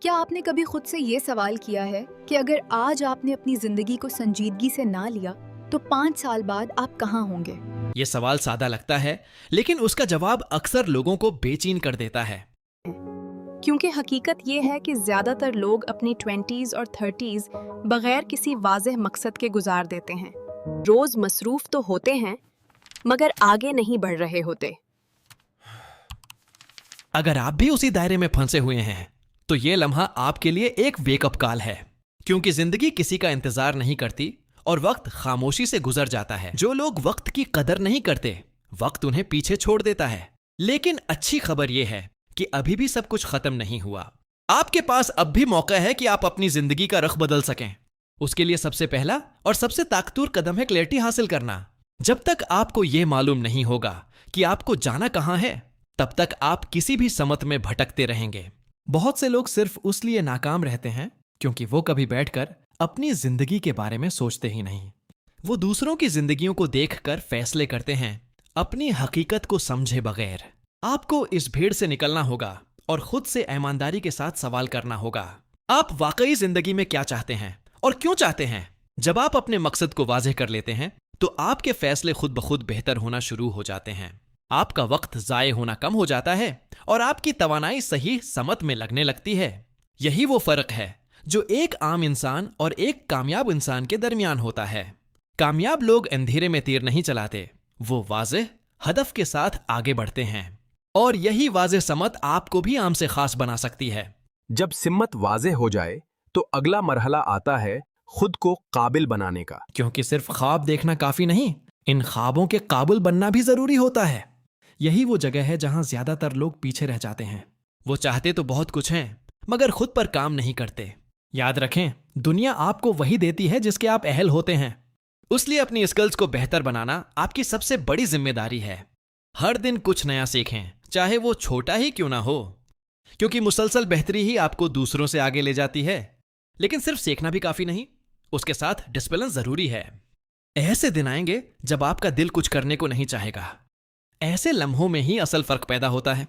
क्या आपने कभी खुद से ये सवाल किया है कि अगर आज आपने अपनी जिंदगी को संजीदगी से ना लिया तो 5 साल बाद आप कहाँ होंगे? ये सवाल सादा लगता है, लेकिन उसका जवाब अक्सर लोगों को बेचैन कर देता है। क्योंकि हकीकत ये है कि ज्यादातर लोग अपनी 20s और 30s बगैर किसी वाज़ेह मकसद के गुजार देते हैं। रोज मसरूफ तो होते हैं मगर आगे नहीं बढ़ रहे होते। अगर आप भी उसी दायरे में फंसे हुए हैं तो ये लम्हा आपके लिए एक वेकअप कॉल है, क्योंकि जिंदगी किसी का इंतजार नहीं करती और वक्त खामोशी से गुजर जाता है। जो लोग वक्त की कदर नहीं करते, वक्त उन्हें पीछे छोड़ देता है। लेकिन अच्छी खबर यह है कि अभी भी सब कुछ खत्म नहीं हुआ। आपके पास अब भी मौका है कि आप अपनी जिंदगी का रुख बदल सकें। उसके लिए सबसे पहला और सबसे ताकतवर कदम है क्लैरिटी हासिल करना। जब तक आपको यह मालूम नहीं होगा कि आपको जाना कहां है, तब तक आप किसी भी समत में भटकते रहेंगे। बहुत से लोग सिर्फ उस लिए नाकाम रहते हैं क्योंकि वो कभी बैठकर अपनी जिंदगी के बारे में सोचते ही नहीं। वो दूसरों की जिंदगियों को देखकर फैसले करते हैं, अपनी हकीकत को समझे बगैर। आपको इस भीड़ से निकलना होगा और खुद से ईमानदारी के साथ सवाल करना होगा। आप वाकई जिंदगी में क्या चाहते हैं और क्यों चाहते हैं? जब आप अपने मकसद को वाज़ेह कर लेते हैं तो आपके फैसले खुद ब खुद बेहतर होना शुरू हो जाते हैं। आपका वक्त ज़ाये होना कम हो जाता है और आपकी तवानाई सही समत में लगने लगती है। यही वो फर्क है जो एक आम इंसान और एक कामयाब इंसान के दरमियान होता है। कामयाब लोग अंधेरे में तीर नहीं चलाते, वो वाज़ेह हदफ के साथ आगे बढ़ते हैं। और यही वाज़ेह समत आपको भी आम से खास बना सकती है। जब सिम्मत वाज़ेह हो जाए तो अगला मरहला आता है खुद को काबिल बनाने का। क्योंकि सिर्फ ख्वाब देखना काफी नहीं, इन ख्वाबों के काबिल बनना भी जरूरी होता है। यही वो जगह है जहां ज्यादातर लोग पीछे रह जाते हैं। वो चाहते तो बहुत कुछ हैं, मगर खुद पर काम नहीं करते। याद रखें, दुनिया आपको वही देती है जिसके आप अहल होते हैं। उसलिए अपनी स्किल्स को बेहतर बनाना आपकी सबसे बड़ी जिम्मेदारी है। हर दिन कुछ नया सीखें, चाहे वो छोटा ही क्यों ना हो, क्योंकि मुसलसल बेहतरी ही आपको दूसरों से आगे ले जाती है। लेकिन सिर्फ सीखना भी काफी नहीं, उसके साथ डिसिप्लिन जरूरी है। ऐसे दिन आएंगे जब आपका दिल कुछ करने को नहीं चाहेगा। ऐसे लम्हों में ही असल फर्क पैदा होता है।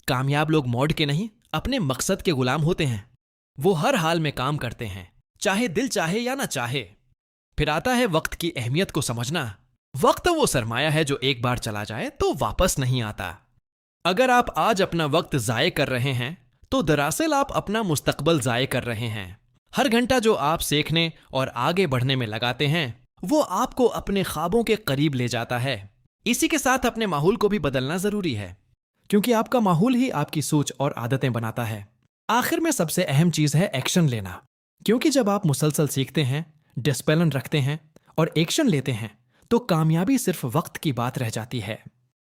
कामयाब लोग मौड के नहीं, अपने मकसद के गुलाम होते हैं। वो हर हाल में काम करते हैं, चाहे दिल चाहे या ना चाहे। फिर आता है वक्त की अहमियत को समझना। वक्त वो सरमाया है जो एक बार चला जाए तो वापस नहीं आता। अगर आप आज अपना वक्त जाये कर रहे हैं तो दरअसल आप अपना मुस्तकबल जाये कर रहे हैं। हर घंटा जो आप सीखने और आगे बढ़ने में लगाते हैं, वो आपको अपने ख्वाबों के करीब ले जाता है। इसी के साथ अपने माहौल को भी बदलना जरूरी है, क्योंकि आपका माहौल ही आपकी सोच और आदतें बनाता है। आखिर में सबसे अहम चीज है एक्शन लेना, क्योंकि जब आप मुसलसल सीखते हैं, डिसिप्लिन रखते हैं और एक्शन लेते हैं तो कामयाबी सिर्फ वक्त की बात रह जाती है।